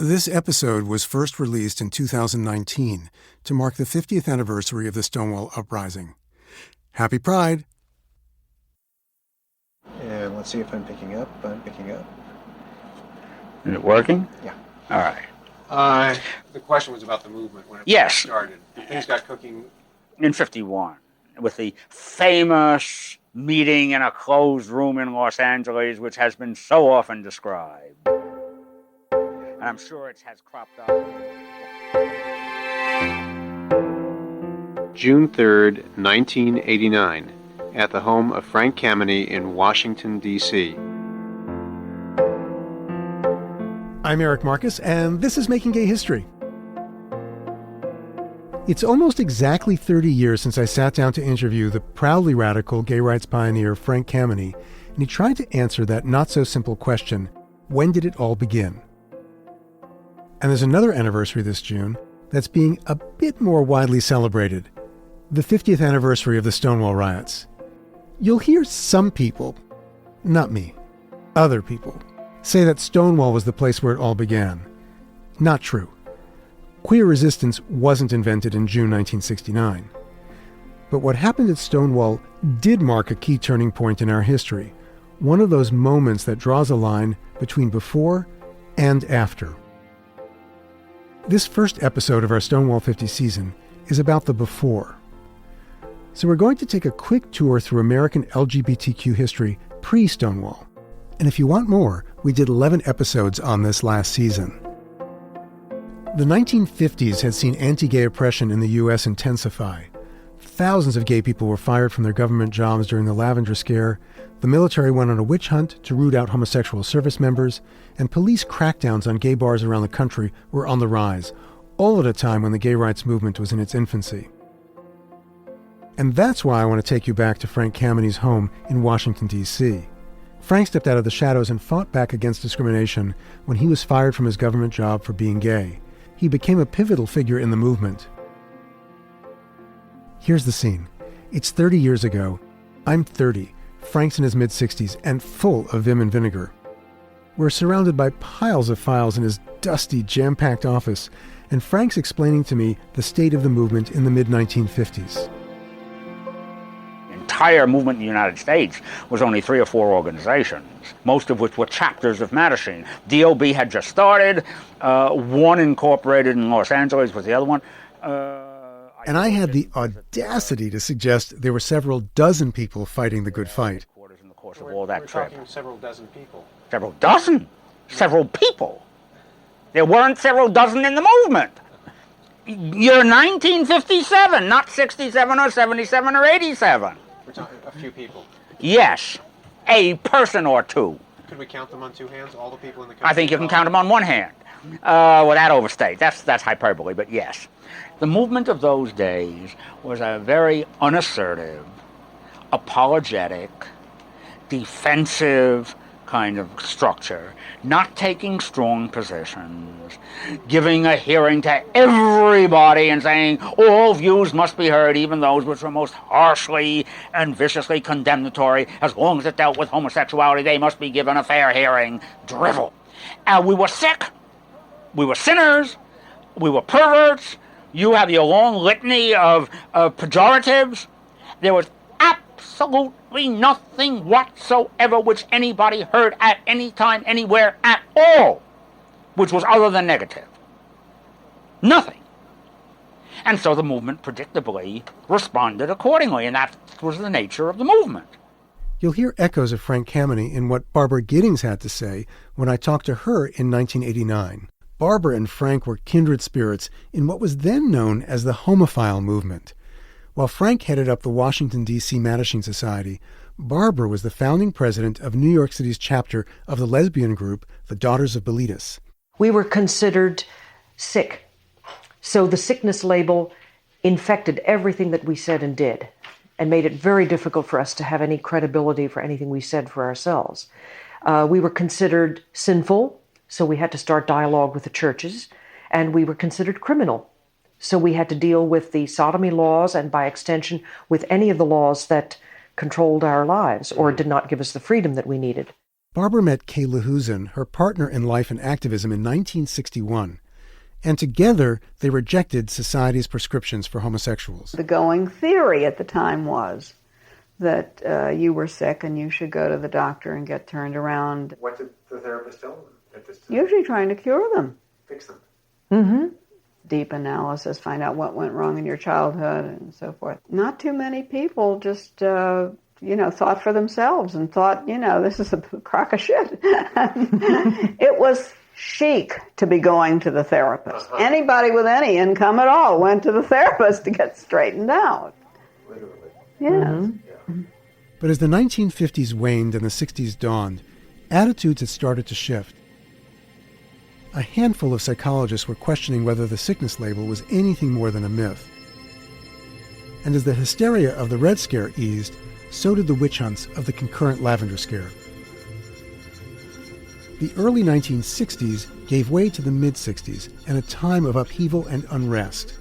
This episode was first released in 2019 to mark the 50th anniversary of the Stonewall uprising. Happy Pride! And let's see if I'm picking up. I'm picking up. Is it working? Yeah. All right. The question was about the movement when it Yes. started. Things got cooking. In 51, with the famous meeting in a closed room in Los Angeles, which has been so often described. And I'm sure it has cropped up. June 3rd, 1989, at the home of Frank Kameny in Washington, D.C. I'm Eric Marcus, and this is Making Gay History. It's almost exactly 30 years since I sat down to interview the proudly radical gay rights pioneer Frank Kameny, and he tried to answer that not-so-simple question, when did it all begin? And there's another anniversary this June that's being a bit more widely celebrated, the 50th anniversary of the Stonewall riots. You'll hear some people, not me, other people, say that Stonewall was the place where it all began. Not true. Queer resistance wasn't invented in June 1969. But what happened at Stonewall did mark a key turning point in our history, one of those moments that draws a line between before and after. This first episode of our Stonewall 50 season is about the before. So we're going to take a quick tour through American LGBTQ history pre-Stonewall. And if you want more, we did 11 episodes on this last season. The 1950s had seen anti-gay oppression in the U.S. intensify. Thousands of gay people were fired from their government jobs during the Lavender Scare, the military went on a witch hunt to root out homosexual service members, and police crackdowns on gay bars around the country were on the rise, all at a time when the gay rights movement was in its infancy. And that's why I want to take you back to Frank Kameny's home in Washington, D.C. Frank stepped out of the shadows and fought back against discrimination when he was fired from his government job for being gay. He became a pivotal figure in the movement. Here's the scene. It's 30 years ago. I'm 30. Frank's in his mid-60s and full of vim and vinegar. We're surrounded by piles of files in his dusty, jam-packed office, and Frank's explaining to me the state of the movement in the mid-1950s. The entire movement in the United States was only 3 or 4 organizations, most of which were chapters of Mattachine. DOB had just started. One incorporated in Los Angeles was the other one. And I had the audacity to suggest there were several dozen people fighting the good fight. In the course of all that We're trip. talking several dozen people. Several dozen? Several people. There weren't several dozen in the movement. You're 1957, not 67 or 77 or 87. We're talking a few people. Yes, a person or two. Could we count them on 2 hands, all the people in the country? I think you can count them on one hand. Well, that overstate. That's hyperbole, but yes. The movement of those days was a very unassertive, apologetic, defensive kind of structure, not taking strong positions, giving a hearing to everybody and saying all views must be heard, even those which were most harshly and viciously condemnatory. As long as it dealt with homosexuality, they must be given a fair hearing. Drivel. We were sick. We were sinners. We were perverts. You have your long litany of pejoratives. There was absolutely nothing whatsoever which anybody heard at any time, anywhere, at all, which was other than negative. Nothing. And so the movement predictably responded accordingly, and that was the nature of the movement. You'll hear echoes of Frank Kameny in what Barbara Giddings had to say when I talked to her in 1989. Barbara and Frank were kindred spirits in what was then known as the homophile movement. While Frank headed up the Washington, D.C. Mattachine Society, Barbara was the founding president of New York City's chapter of the lesbian group, the Daughters of Bilitis. We were considered sick. So the sickness label infected everything that we said and did and made it very difficult for us to have any credibility for anything we said for ourselves. We were considered sinful, so we had to start dialogue with the churches, and we were considered criminal. So we had to deal with the sodomy laws and, by extension, with any of the laws that controlled our lives or did not give us the freedom that we needed. Barbara met Kay Lahusen, her partner in life and activism, in 1961, and together they rejected society's prescriptions for homosexuals. The going theory at the time was that you were sick and you should go to the doctor and get turned around. What did the therapist tell them at this time? Usually trying to cure them. Fix them. Mm-hmm. Deep analysis, find out what went wrong in your childhood and so forth. Not too many people just, thought for themselves and thought, this is a crock of shit. It was chic to be going to the therapist. Anybody with any income at all went to the therapist to get straightened out. Literally. Yes. Mm-hmm. Yeah. But as the 1950s waned and the 60s dawned, attitudes had started to shift. A handful of psychologists were questioning whether the sickness label was anything more than a myth. And as the hysteria of the Red Scare eased, so did the witch hunts of the concurrent Lavender Scare. The early 1960s gave way to the mid-60s and a time of upheaval and unrest.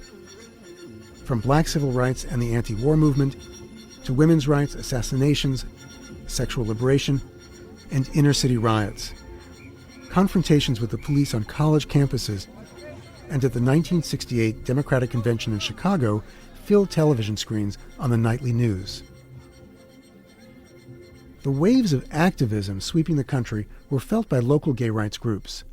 From black civil rights and the anti-war movement, to women's rights, assassinations, sexual liberation, and inner-city riots. Confrontations with the police on college campuses and at the 1968 Democratic Convention in Chicago filled television screens on the nightly news. The waves of activism sweeping the country were felt by local gay rights groups,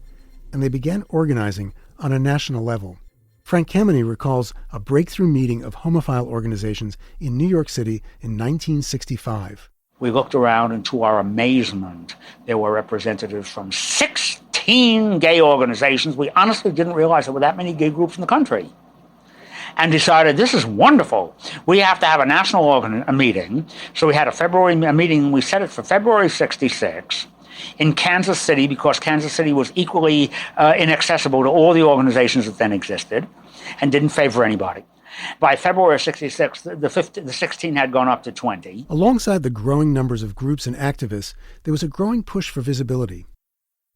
and they began organizing on a national level. Frank Kameny recalls a breakthrough meeting of homophile organizations in New York City in 1965. We looked around, and to our amazement, there were representatives from 16 gay organizations. We honestly didn't realize there were that many gay groups in the country. And decided, this is wonderful. We have to have a national meeting. So we had a meeting, and we set it for February 66 in Kansas City, because Kansas City was equally inaccessible to all the organizations that then existed and didn't favor anybody. By February of 66, the 16 had gone up to 20. Alongside the growing numbers of groups and activists, there was a growing push for visibility.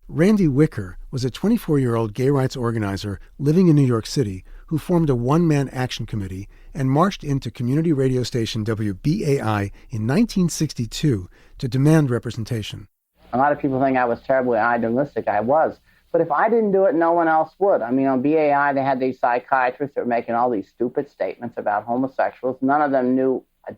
Randy Wicker was a 24-year-old gay rights organizer living in New York City who formed a one-man action committee and marched into community radio station WBAI in 1962 to demand representation. A lot of people think I was terribly idealistic. I was. But if I didn't do it, no one else would. I mean, on BAI, they had these psychiatrists that were making all these stupid statements about homosexuals. None of them knew a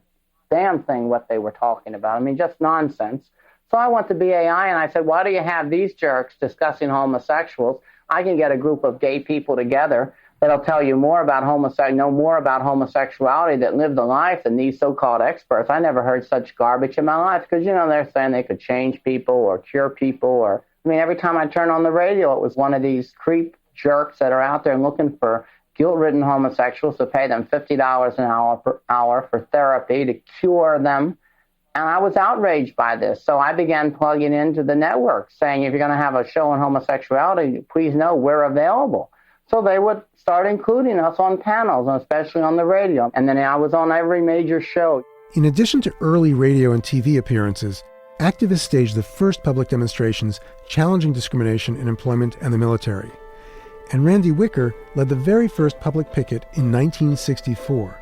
damn thing what they were talking about. I mean, just nonsense. So I went to BAI and I said, why do you have these jerks discussing homosexuals? I can get a group of gay people together that'll tell you more about know more about homosexuality, that live the life than these so-called experts. I never heard such garbage in my life because, they're saying they could change people or cure people or... I mean, every time I turned on the radio, it was one of these creep jerks that are out there looking for guilt-ridden homosexuals to pay them $50 an hour for therapy to cure them. And I was outraged by this. So I began plugging into the network saying, if you're going to have a show on homosexuality, please know we're available. So they would start including us on panels, and especially on the radio. And then I was on every major show. In addition to early radio and TV appearances, activists staged the first public demonstrations challenging discrimination in employment and the military. And Randy Wicker led the very first public picket in 1964.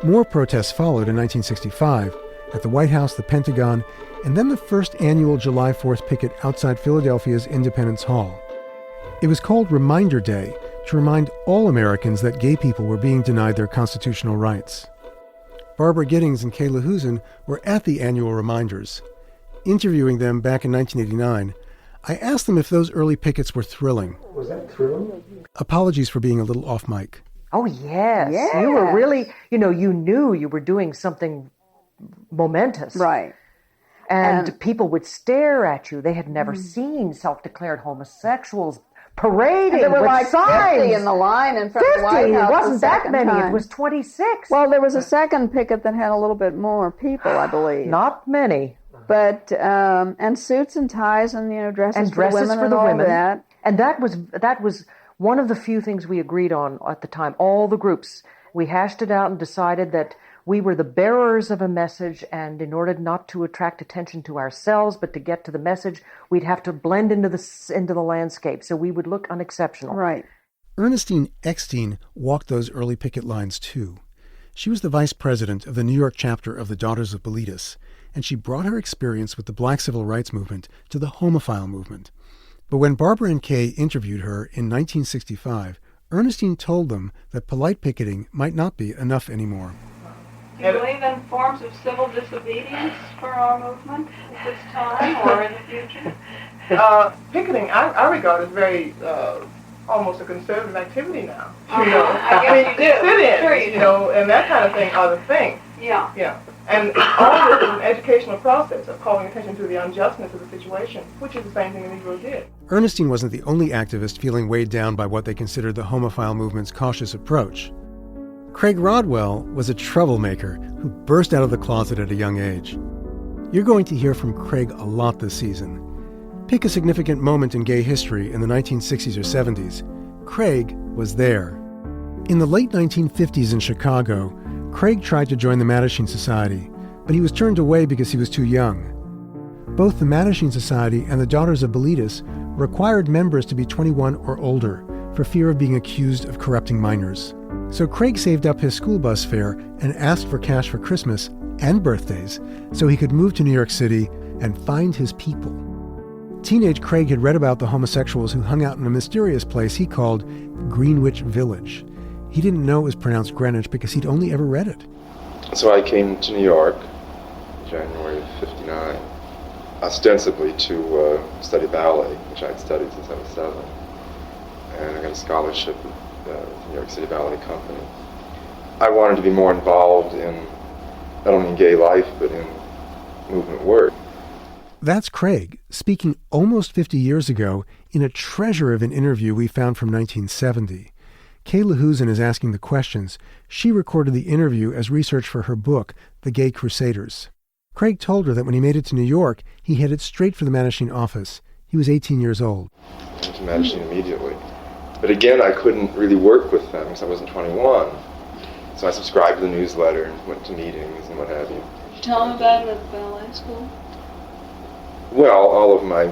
More protests followed in 1965 at the White House, the Pentagon, and then the first annual July 4th picket outside Philadelphia's Independence Hall. It was called Reminder Day to remind all Americans that gay people were being denied their constitutional rights. Barbara Giddings and Kay Lahusen were at the annual reminders. Interviewing them back in 1989, I asked them if those early pickets were thrilling. Was that thrilling? Apologies for being a little off mic. Oh, yes. You were really, you knew you were doing something momentous. Right. And people would stare at you. They had never seen self-declared homosexuals parading and there were with like signs. 50 in the line in front of the White House. It wasn't that many. Time. It was 26. Well, there was a second picket that had a little bit more people, I believe. Not many. But and suits and ties and dresses for the women and all that. And that was one of the few things we agreed on at the time. All the groups, we hashed it out and decided that we were the bearers of a message, and in order not to attract attention to ourselves, but to get to the message, we'd have to blend into the landscape, so we would look unexceptional. Right. Ernestine Eckstein walked those early picket lines too. She was the vice president of the New York chapter of the Daughters of Bilitis, and she brought her experience with the Black civil rights movement to the homophile movement. But when Barbara and Kay interviewed her in 1965, Ernestine told them that polite picketing might not be enough anymore. Do you believe in forms of civil disobedience for our movement at this time or in the future? Picketing, I regard as very almost a conservative activity now. I guess you do. Sit-ins, Sure you do. and that kind of thing are the thing. Yeah. Yeah. And all this is an educational process of calling attention to the unjustness of the situation, which is the same thing the Negro did. Ernestine wasn't the only activist feeling weighed down by what they considered the homophile movement's cautious approach. Craig Rodwell was a troublemaker who burst out of the closet at a young age. You're going to hear from Craig a lot this season. Pick a significant moment in gay history in the 1960s or 70s. Craig was there. In the late 1950s in Chicago, Craig tried to join the Mattachine Society, but he was turned away because he was too young. Both the Mattachine Society and the Daughters of Bilitis required members to be 21 or older for fear of being accused of corrupting minors. So Craig saved up his school bus fare and asked for cash for Christmas and birthdays so he could move to New York City and find his people. Teenage Craig had read about the homosexuals who hung out in a mysterious place he called Greenwich Village. He didn't know it was pronounced Greenwich because he'd only ever read it. So I came to New York, January of '59, ostensibly to study ballet, which I'd studied since I was 7. And I got a scholarship at the New York City Ballet Company. I wanted to be more involved in not only in gay life, but in movement work. That's Craig, speaking almost 50 years ago in a treasure of an interview we found from 1970. Kay Lahusen is asking the questions. She recorded the interview as research for her book, The Gay Crusaders. Craig told her that when he made it to New York, he headed straight for the Mattachine office. He was 18 years old. I went to Mattachine immediately. But again, I couldn't really work with them because I wasn't 21. So I subscribed to the newsletter and went to meetings and what have you. Tell them about it at the ballet school. Well, all of my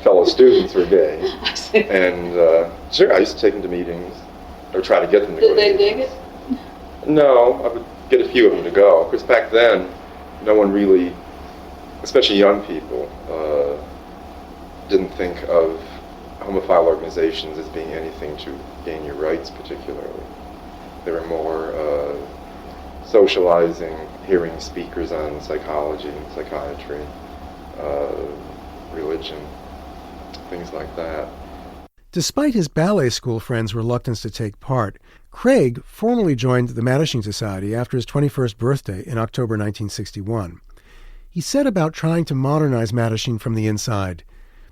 fellow students were gay. And sure, I used to take them to meetings, or try to get them to go. Did they dig it? No, I would get a few of them to go. Because back then, no one really, especially young people, didn't think of homophile organizations as being anything to gain your rights particularly. They were more socializing, hearing speakers on psychology and psychiatry, religion, things like that. Despite his ballet school friends' reluctance to take part, Craig formally joined the Mattachine Society after his 21st birthday in October 1961. He set about trying to modernize Mattachine from the inside.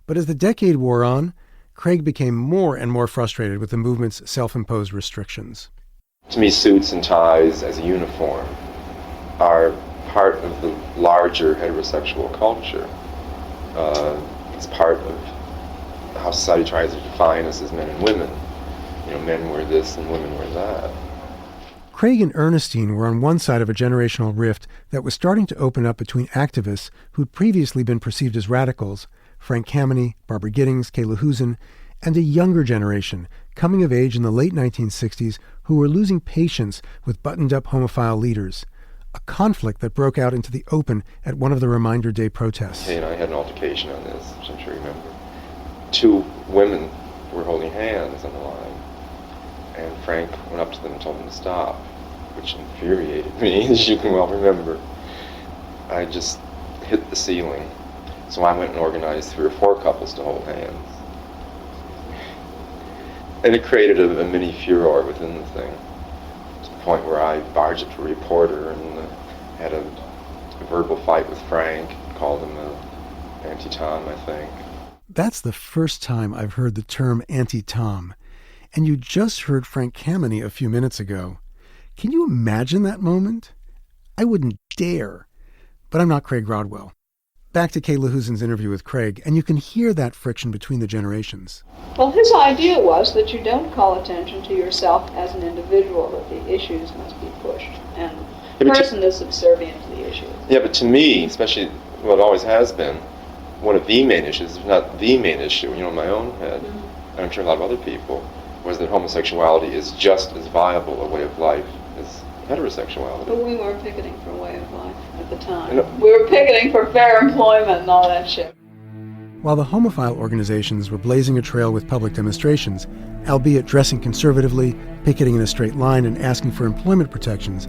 But as the decade wore on, Craig became more and more frustrated with the movement's self-imposed restrictions. To me, suits and ties as a uniform are part of the larger heterosexual culture. It's part of how society tries to define us as men and women. You know, men wear this and women wear that. Craig and Ernestine were on one side of a generational rift that was starting to open up between activists who'd previously been perceived as radicals, Frank Kameny, Barbara Giddings, Kay Lahusen, and a younger generation coming of age in the late 1960s who were losing patience with buttoned-up homophile leaders, a conflict that broke out into the open at one of the Reminder Day protests. Kay and I had an altercation on this, which I'm sure you remember. 2 women were holding hands on the line, and Frank went up to them and told them to stop, which infuriated me, as you can well remember. I just hit the ceiling, so I went and organized 3 or 4 couples to hold hands. And it created a mini furor within the thing, to the point where I barged up to a reporter and had a verbal fight with Frank, called him anti-Tom, I think. That's the first time I've heard the term anti-Tom. And you just heard Frank Kameny a few minutes ago. Can you imagine that moment? I wouldn't dare. But I'm not Craig Rodwell. Back to Kay Lahusen's interview with Craig, and you can hear that friction between the generations. Well, his idea was that you don't call attention to yourself as an individual, that the issues must be pushed, and the person is subservient to the issue. Yeah, but to me, especially what always has been, one of the main issues, if not the main issue, in my own head, and I'm sure a lot of other people, was that homosexuality is just as viable a way of life as heterosexuality. But we weren't picketing for a way of life at at the time. We were picketing for fair employment and all that shit. While the homophile organizations were blazing a trail with public demonstrations, albeit dressing conservatively, picketing in a straight line, and asking for employment protections,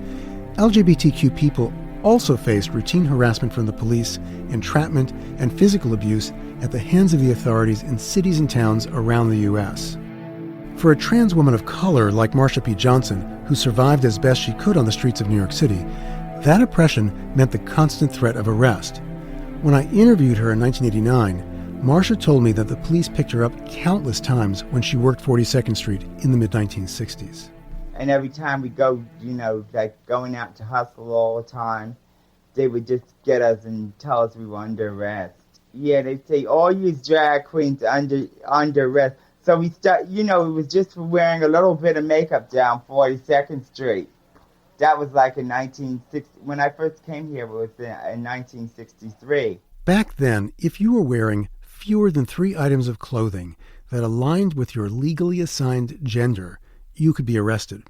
LGBTQ people also faced routine harassment from the police, entrapment, and physical abuse at the hands of the authorities in cities and towns around the U.S. For a trans woman of color like Marsha P. Johnson, who survived as best she could on the streets of New York City, that oppression meant the constant threat of arrest. When I interviewed her in 1989, Marsha told me that the police picked her up countless times when she worked 42nd Street in the mid-1960s. And every time we go, like going out to hustle all the time, they would just get us and tell us we were under arrest. Yeah, they say, all you drag queens under arrest. So we start, it was just for wearing a little bit of makeup down 42nd Street. That was like in 1960, when I first came here, it was in 1963. Back then, if you were wearing fewer than 3 items of clothing that aligned with your legally assigned gender, you could be arrested.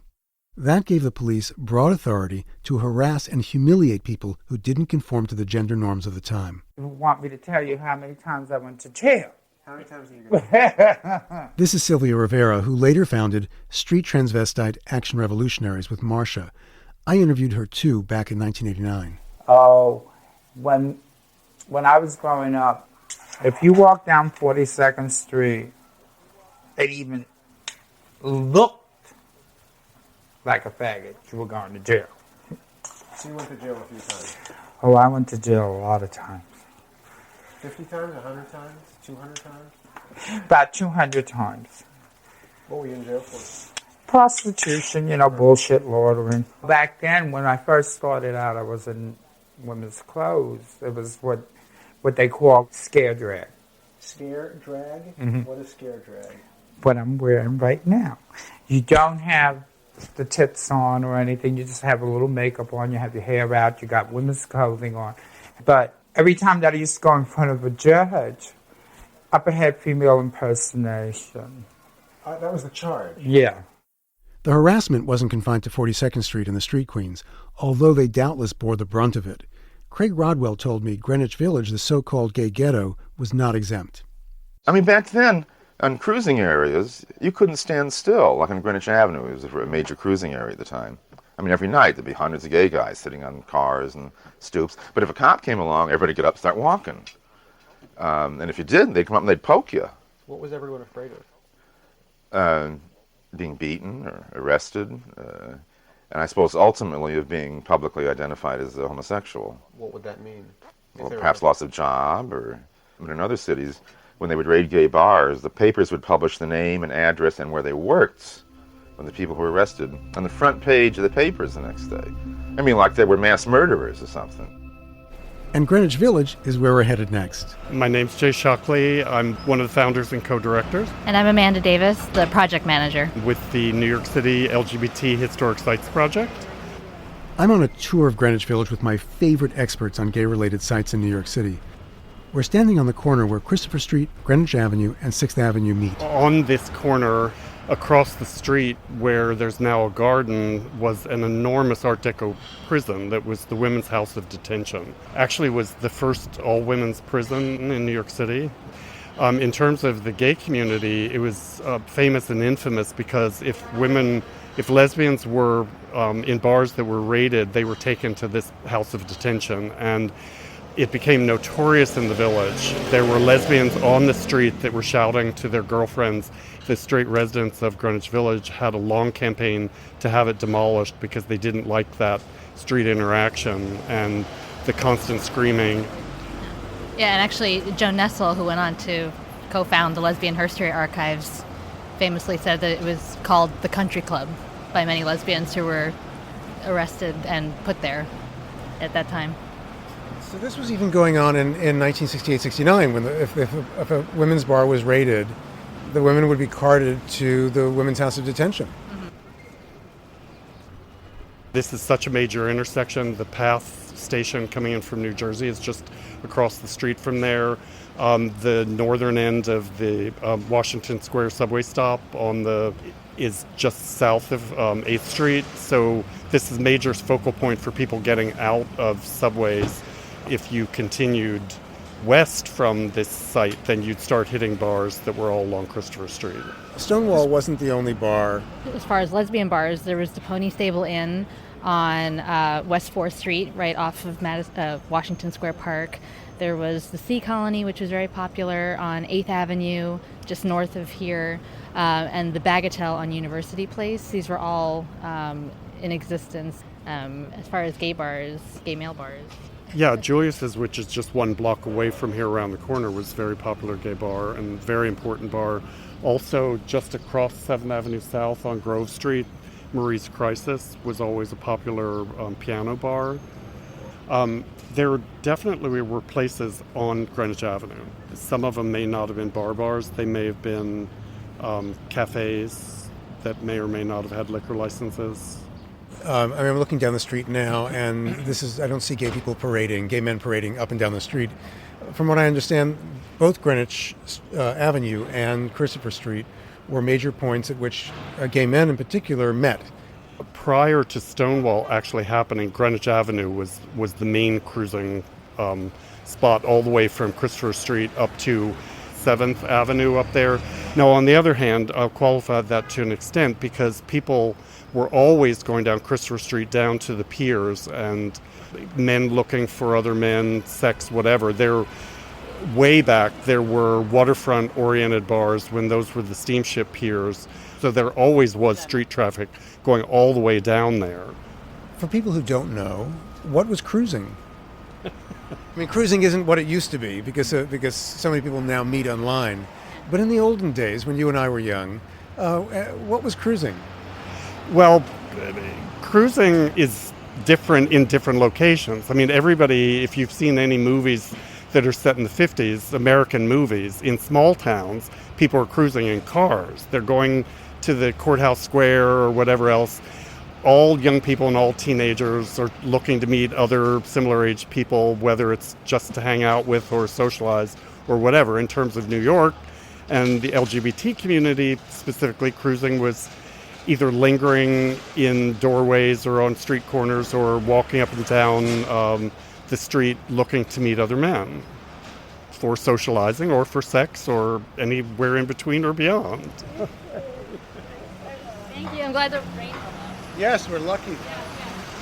That gave the police broad authority to harass and humiliate people who didn't conform to the gender norms of the time. You want me to tell you how many times I went to jail? How many times did you go? This is Sylvia Rivera, who later founded Street Transvestite Action Revolutionaries with Marsha. I interviewed her too back in 1989. Oh, when I was growing up, if you walked down 42nd Street, it even looked like a faggot, you were going to jail. So you went to jail a few times? Oh, I went to jail a lot of times. 50 times? 100 times? 200 times? About 200 times. What were you in jail for? Prostitution, bullshit laundering. Back then, when I first started out, I was in women's clothes. It was what they call scare drag. Scare drag? Mm-hmm. What is scare drag? What I'm wearing right now. You don't have the tits on or anything. You just have a little makeup on. You have your hair out. You got women's clothing on. But every time that I used to go in front of a judge, upper head female impersonation. That was the charge? Yeah. The harassment wasn't confined to 42nd Street and the Street Queens, although they doubtless bore the brunt of it. Craig Rodwell told me Greenwich Village, the so-called gay ghetto, was not exempt. I mean, back then, on cruising areas, you couldn't stand still, like on Greenwich Avenue. It was a major cruising area at the time. I mean, every night there'd be hundreds of gay guys sitting on cars and stoops. But if a cop came along, everybody would get up and start walking. And if you didn't, they'd come up and they'd poke you. What was everyone afraid of? Being beaten or arrested. And I suppose ultimately of being publicly identified as a homosexual. What would that mean? Well, perhaps loss of job, or in other cities, when they would raid gay bars, the papers would publish the name and address and where they worked when the people who were arrested on the front page of the papers the next day. I mean, like they were mass murderers or something. And Greenwich Village is where we're headed next. My name's Jay Shockley. I'm one of the founders and co-directors. And I'm Amanda Davis, the project manager. With the New York City LGBT Historic Sites Project. I'm on a tour of Greenwich Village with my favorite experts on gay-related sites in New York City. We're standing on the corner where Christopher Street, Greenwich Avenue, and 6th Avenue meet. On this corner, across the street where there's now a garden, was an enormous Art Deco prison that was the Women's House of Detention. Actually was the first all-women's prison in New York City. In terms of the gay community, it was famous and infamous because if lesbians were in bars that were raided, they were taken to this house of detention, and it became notorious in the village. There were lesbians on the street that were shouting to their girlfriends. The straight residents of Greenwich Village had a long campaign to have it demolished because they didn't like that street interaction and the constant screaming. Yeah, and actually Joan Nessel, who went on to co-found the Lesbian Herstory Archives, famously said that it was called the Country Club by many lesbians who were arrested and put there at that time. So this was even going on in 1968-69 when if a women's bar was raided, the women would be carted to the Women's House of Detention. This is such a major intersection. The PATH station coming in from New Jersey is just across the street from there. The northern end of the Washington Square subway stop is just south of 8th Street. So this is a major focal point for people getting out of subways. If you continued west from this site, then you'd start hitting bars that were all along Christopher Street. Stonewall wasn't the only bar. As far as lesbian bars, there was the Pony Stable Inn on West 4th Street, right off of Washington Square Park. There was the Sea Colony, which was very popular on 8th Avenue, just north of here, and the Bagatelle on University Place. These were all in existence as far as gay bars, gay male bars. Yeah, Julius's, which is just 1 block away from here around the corner, was a very popular gay bar and very important bar. Also, just across 7th Avenue South on Grove Street, Marie's Crisis was always a popular piano bar. There definitely were places on Greenwich Avenue. Some of them may not have been bars. They may have been cafes that may or may not have had liquor licenses. I'm looking down the street now, and I don't see gay men parading up and down the street. From what I understand, both Greenwich Avenue and Christopher Street were major points at which gay men in particular met. Prior to Stonewall actually happening, Greenwich Avenue was the main cruising spot all the way from Christopher Street up to 7th Avenue up there. Now, on the other hand, I'll qualify that to an extent because people were always going down Christopher Street down to the piers, and men looking for other men, sex, whatever. Way back, there were waterfront-oriented bars when those were the steamship piers. So there always was street traffic going all the way down there. For people who don't know, what was cruising? Cruising isn't what it used to be because so many people now meet online. But in the olden days, when you and I were young, what was cruising? Well, cruising is different in different locations. Everybody, if you've seen any movies that are set in the 50s, American movies, in small towns, people are cruising in cars. They're going to the courthouse square or whatever else. All young people and all teenagers are looking to meet other similar-aged people, whether it's just to hang out with or socialize or whatever. In terms of New York and the LGBT community, specifically, cruising was either lingering in doorways or on street corners or walking up and down the street looking to meet other men for socializing or for sex or anywhere in between or beyond. Thank you. I'm glad the rain. Yes, we're lucky.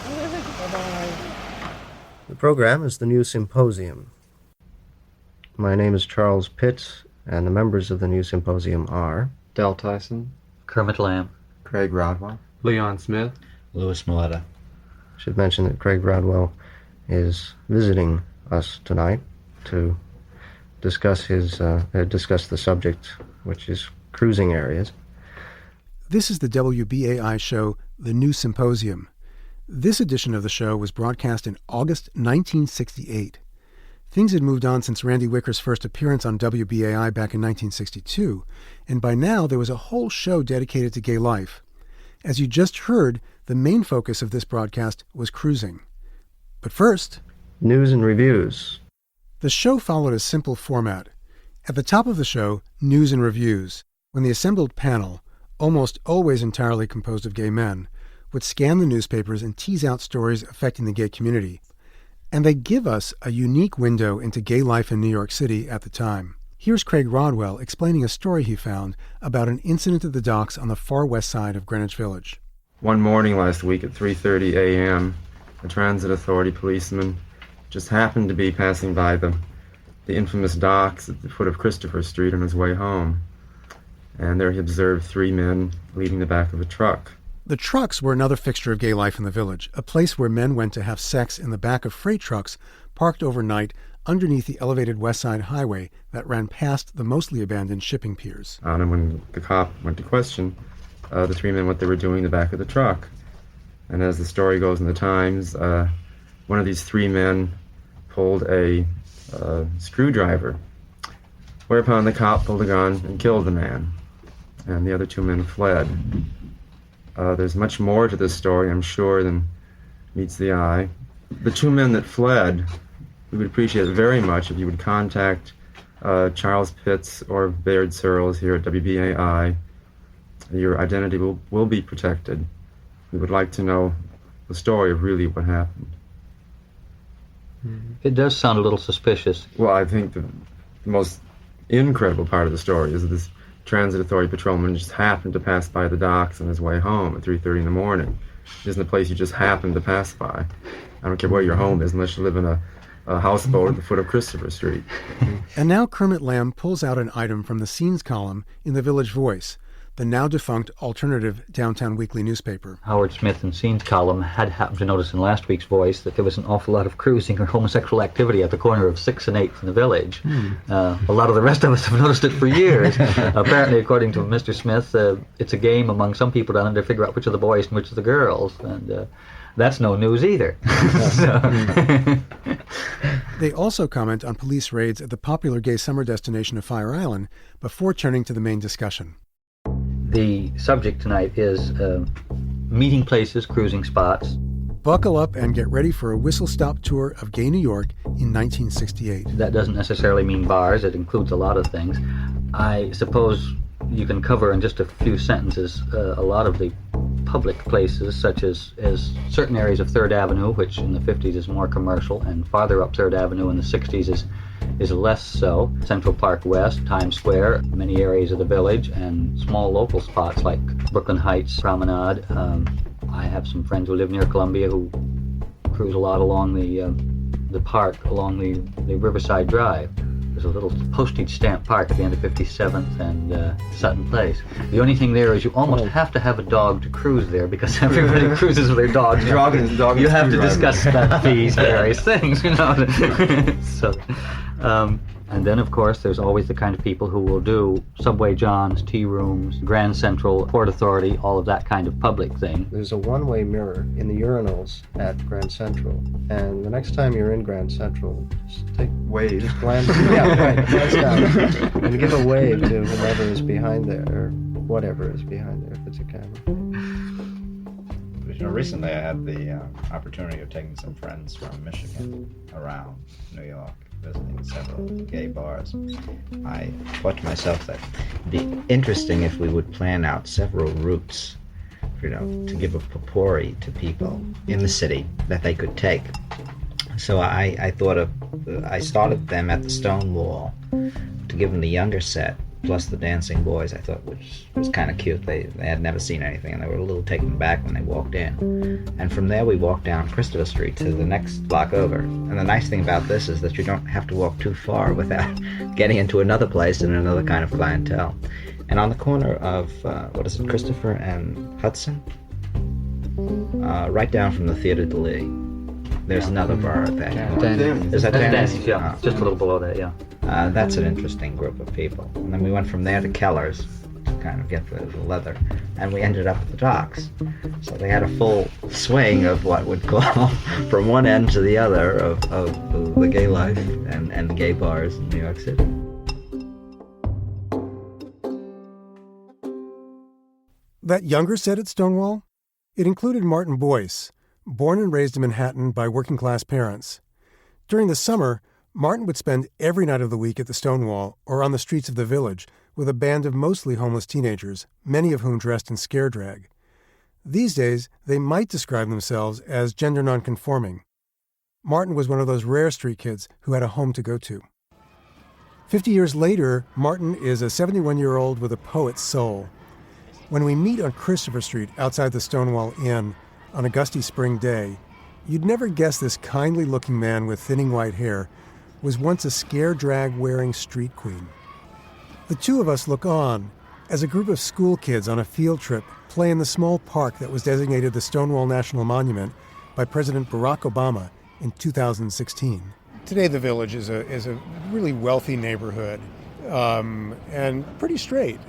Bye-bye. The program is the New Symposium. My name is Charles Pitts, and the members of the New Symposium are Del Tyson, Kermit Lamb, Craig Rodwell, Leon Smith, Louis Milletta. I should mention that Craig Rodwell is visiting us tonight to discuss the subject, which is cruising areas. This is the WBAI show, The New Symposium. This edition of the show was broadcast in August 1968. Things had moved on since Randy Wicker's first appearance on WBAI back in 1962, and by now there was a whole show dedicated to gay life. As you just heard, the main focus of this broadcast was cruising. But first, news and reviews. The show followed a simple format. At the top of the show, news and reviews, when the assembled panel, almost always entirely composed of gay men, would scan the newspapers and tease out stories affecting the gay community. And they give us a unique window into gay life in New York City at the time. Here's Craig Rodwell explaining a story he found about an incident at the docks on the far west side of Greenwich Village. One morning last week at 3:30 a.m., a transit authority policeman just happened to be passing by the infamous docks at the foot of Christopher Street on his way home. And there he observed three men leaving the back of a truck. The trucks were another fixture of gay life in the village, a place where men went to have sex in the back of freight trucks parked overnight underneath the elevated West Side Highway that ran past the mostly abandoned shipping piers. And when the cop went to question the three men what they were doing in the back of the truck. And as the story goes in the Times, one of these three men pulled a screwdriver, whereupon the cop pulled a gun and killed the man, and the other two men fled. There's much more to this story, I'm sure, than meets the eye. The two men that fled, we would appreciate it very much if you would contact Charles Pitts or Bayard Searles here at WBAI. Your identity will be protected. We would like to know the story of really what happened. It does sound a little suspicious. Well, I think the most incredible part of the story is that this Transit Authority patrolman just happened to pass by the docks on his way home at 3:30 in the morning. It isn't a place you just happen to pass by. I don't care where your home is unless you live in a houseboat at the foot of Christopher Street. And now Kermit Lamb pulls out an item from the scenes column in the Village Voice, the now-defunct alternative downtown weekly newspaper. Howard Smith in Scenes column had happened to notice in last week's Voice that there was an awful lot of cruising or homosexual activity at the corner of 6th and 8th in the Village. A lot of the rest of us have noticed it for years. Apparently, according to Mr. Smith, it's a game among some people down there to figure out which are the boys and which are the girls. And that's no news either. They also comment on police raids at the popular gay summer destination of Fire Island before turning to the main discussion. The subject tonight is meeting places, cruising spots. Buckle up and get ready for a whistle-stop tour of gay New York in 1968. That doesn't necessarily mean bars. It includes a lot of things. I suppose you can cover in just a few sentences a lot of the public places, such as certain areas of 3rd Avenue, which in the 50s is more commercial, and farther up 3rd Avenue in the 60s is less so. Central Park West, Times Square, many areas of the Village, and small local spots like Brooklyn Heights Promenade. I have some friends who live near Columbia who cruise a lot along the park, along the Riverside Drive. There's a little postage stamp park at the end of 57th and Sutton Place. The only thing there is you almost have to have a dog to cruise there because everybody cruises with their dogs. You have to discuss that fees, various things, you know. So, and then, of course, there's always the kind of people who will do Subway John's, tea rooms, Grand Central, Port Authority, all of that kind of public thing. There's a one-way mirror in the urinals at Grand Central, and the next time you're in Grand Central, just glance, glance down, and give a wave to whomever is behind there, or whatever is behind there, if it's a camera. You know, recently I had the opportunity of taking some friends from Michigan around New York, visiting several gay bars. I thought to myself that it'd be interesting if we would plan out several routes, you know, to give a potpourri to people in the city that they could take. So I started them at the Stonewall to give them the younger set, plus the dancing boys, I thought, which was kind of cute. They had never seen anything, and they were a little taken aback when they walked in. And from there, we walked down Christopher Street to the next block over. And the nice thing about this is that you don't have to walk too far without getting into another place and another kind of clientele. And on the corner of, Christopher and Hudson? Right down from the Theatre de Lis. There's another bar at that. Is that Danny's? Yeah, just a little below that, yeah. That's an interesting group of people. And then we went from there to Keller's to kind of get the leather. And we ended up at the docks. So they had a full swing of what would call from one end to the other of the gay life and the gay bars in New York City. That younger set at Stonewall? It included Martin Boyce, born and raised in Manhattan by working-class parents. During the summer, Martin would spend every night of the week at the Stonewall or on the streets of the Village with a band of mostly homeless teenagers, many of whom dressed in scare drag. These days, they might describe themselves as gender nonconforming. Martin was one of those rare street kids who had a home to go to. 50 years later, Martin is a 71-year-old with a poet's soul. When we meet on Christopher Street outside the Stonewall Inn on a gusty spring day, you'd never guess this kindly-looking man with thinning white hair was once a scare drag-wearing street queen. The two of us look on as a group of school kids on a field trip play in the small park that was designated the Stonewall National Monument by President Barack Obama in 2016. Today, the Village is a really wealthy neighborhood and pretty straight.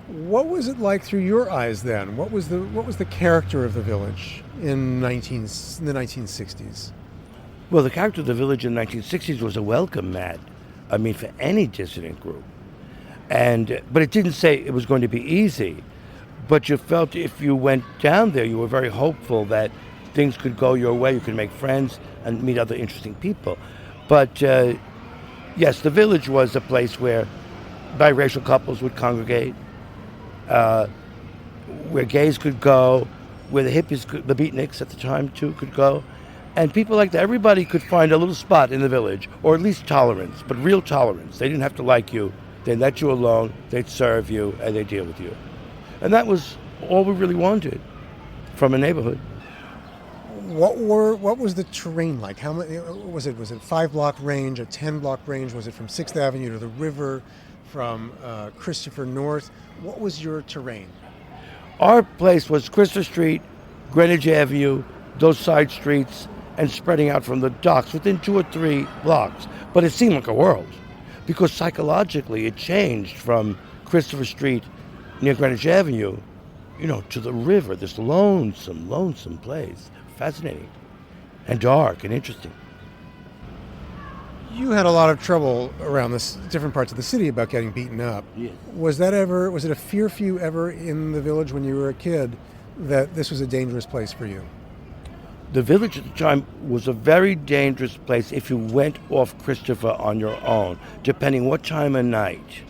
What was it like through your eyes then? What was the character of the Village in the 1960s? Well, the character of the Village in the 1960s was a welcome mat. I mean, for any dissident group. But it didn't say it was going to be easy. But you felt if you went down there, you were very hopeful that things could go your way. You could make friends and meet other interesting people. But yes, the Village was a place where biracial couples would congregate, where gays could go, where the hippies, the beatniks at the time too, could go. And people like that, everybody could find a little spot in the Village, or at least tolerance, but real tolerance. They didn't have to like you. They let you alone, they'd serve you, and they'd deal with you. And that was all we really wanted from a neighborhood. What was the terrain like? How many was it? Was it a 5-block range, a 10-block range? Was it from 6th Avenue to the river, from Christopher North? What was your terrain? Our place was Christopher Street, Greenwich Avenue, those side streets, and spreading out from the docks within 2 or 3 blocks. But it seemed like a world, because psychologically it changed from Christopher Street near Greenwich Avenue, to the river, this lonesome place. Fascinating and dark and interesting. You had a lot of trouble around different parts of the city about getting beaten up. Yes. Was it a fear for you ever in the Village when you were a kid that this was a dangerous place for you? The Village at the time was a very dangerous place if you went off Christopher on your own, depending what time of night.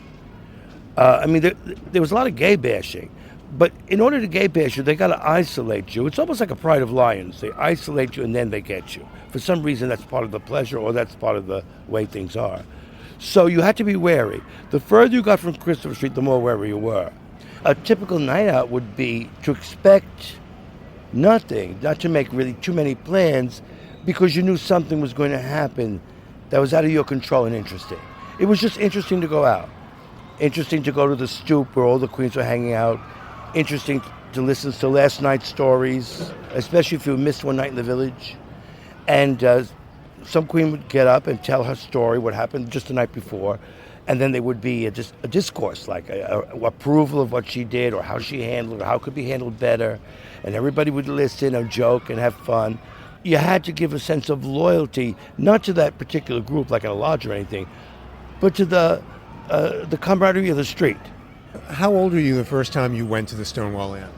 There was a lot of gay bashing, but in order to gay bash you, they got to isolate you. It's almost like a Pride of Lions. They isolate you and then they get you. For some reason, that's part of the pleasure, or that's part of the way things are. So you had to be wary. The further you got from Christopher Street, the more wary you were. A typical night out would be to expect nothing, not to make really too many plans, because you knew something was going to happen that was out of your control and interesting. It was just interesting to go out. Interesting to go to the stoop where all the queens were hanging out. Interesting to listen to last night's stories, especially if you missed one night in the Village. And some queen would get up and tell her story, what happened just the night before, and then there would be a discourse, like a approval of what she did, or how she handled it, or how it could be handled better. And everybody would listen and joke and have fun. You had to give a sense of loyalty, not to that particular group, like in a lodge or anything, but to the camaraderie of the street. How old were you the first time you went to the Stonewall Inn?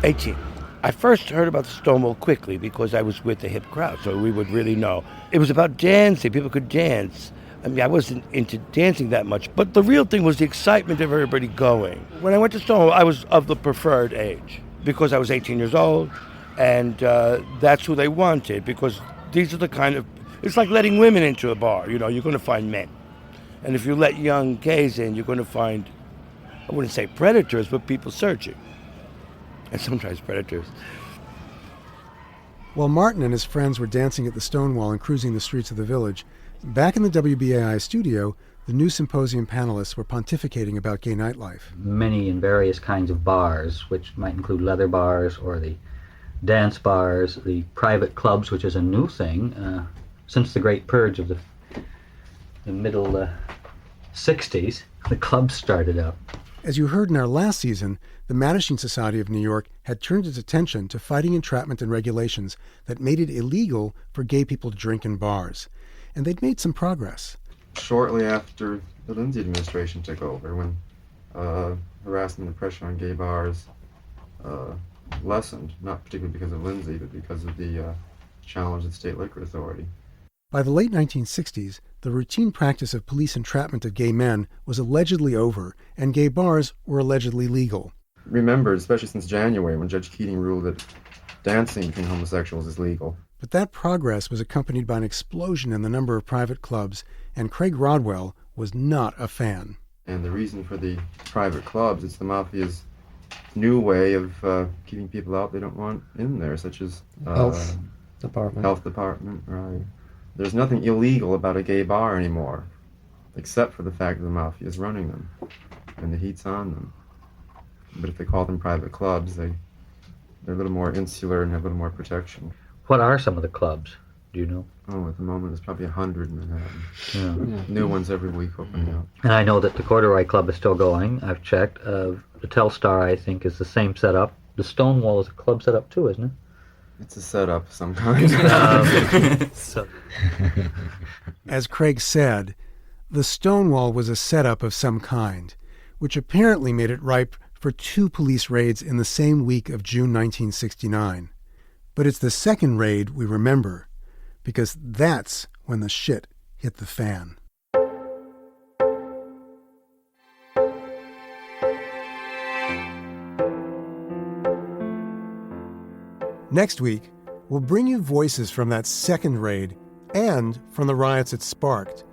18. I first heard about the Stonewall quickly because I was with the hip crowd, so we would really know. It was about dancing. People could dance. I wasn't into dancing that much, but the real thing was the excitement of everybody going. When I went to Stonewall, I was of the preferred age because I was 18 years old, and that's who they wanted, because these are the kind of... It's like letting women into a bar. You're going to find men. And if you let young gays in, you're going to find, I wouldn't say predators, but people searching. And sometimes predators. While Martin and his friends were dancing at the Stonewall and cruising the streets of the Village, back in the WBAI studio, the new symposium panelists were pontificating about gay nightlife. Many and various kinds of bars, which might include leather bars or the dance bars, the private clubs, which is a new thing since the Great Purge of the middle 60s. The clubs started up. As you heard in our last season, the Mattachine Society of New York had turned its attention to fighting entrapment and regulations that made it illegal for gay people to drink in bars. And they'd made some progress. Shortly after the Lindsay administration took over, when harassment and pressure on gay bars lessened, not particularly because of Lindsay, but because of the challenge of the State Liquor Authority. By the late 1960s, the routine practice of police entrapment of gay men was allegedly over, and gay bars were allegedly legal. Remember, especially since January, when Judge Keating ruled that dancing between homosexuals is legal. But that progress was accompanied by an explosion in the number of private clubs, and Craig Rodwell was not a fan. And the reason for the private clubs, it's the mafia's new way of keeping people out they don't want in there, such as Health department, right. There's nothing illegal about a gay bar anymore, except for the fact that the mafia is running them, and the heat's on them. But if they call them private clubs, they're a little more insular and have a little more protection. What are some of the clubs? Do you know? Oh, at the moment there's probably 100 in Manhattan. Yeah. New ones every week opening up. And I know that the Corduroy Club is still going. I've checked. The Telstar, I think, is the same setup. The Stonewall is a club setup too, isn't it? It's a setup sometimes. As Craig said, the Stonewall was a setup of some kind, which apparently made it ripe for 2 police raids in the same week of June 1969. But it's the second raid we remember, because that's when the shit hit the fan. Next week, we'll bring you voices from that second raid and from the riots it sparked,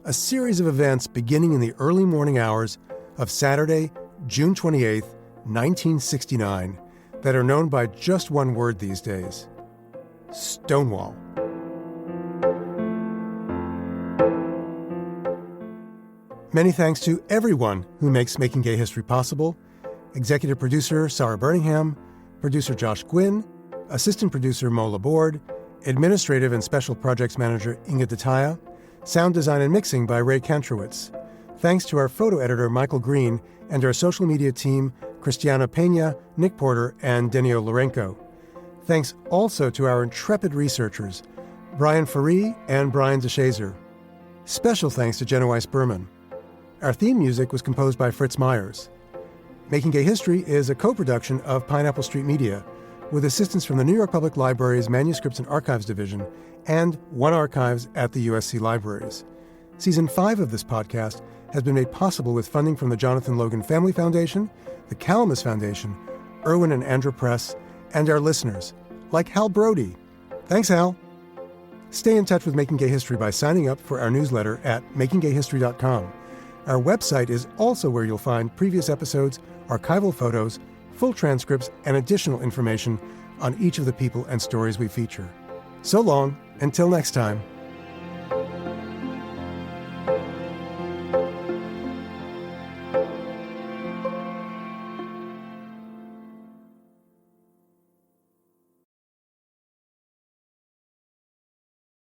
a series of events beginning in the early morning hours of Saturday, June 28, 1969, that are known by just one word these days: Stonewall. Many thanks to everyone who makes Making Gay History possible: executive producer Sarah Birmingham, producer Josh Gwynn, assistant producer Mo Laborde, administrative and special projects manager Inga Detaya, sound design and mixing by Ray Kantrowitz. Thanks to our photo editor Michael Green and our social media team Cristiana Pena, Nick Porter, and Denio Lorenko. Thanks also to our intrepid researchers, Brian Faree and Brian DeShazer. Special thanks to Jenna Weiss-Berman. Our theme music was composed by Fritz Myers. Making Gay History is a co-production of Pineapple Street Media, with assistance from the New York Public Library's Manuscripts and Archives Division and One Archives at the USC Libraries. Season 5 of this podcast has been made possible with funding from the Jonathan Logan Family Foundation, the Calamus Foundation, Irwin and Andrew Press, and our listeners, like Hal Brody. Thanks, Hal. Stay in touch with Making Gay History by signing up for our newsletter at makinggayhistory.com. Our website is also where you'll find previous episodes, archival photos, full transcripts, and additional information on each of the people and stories we feature. So long, until next time.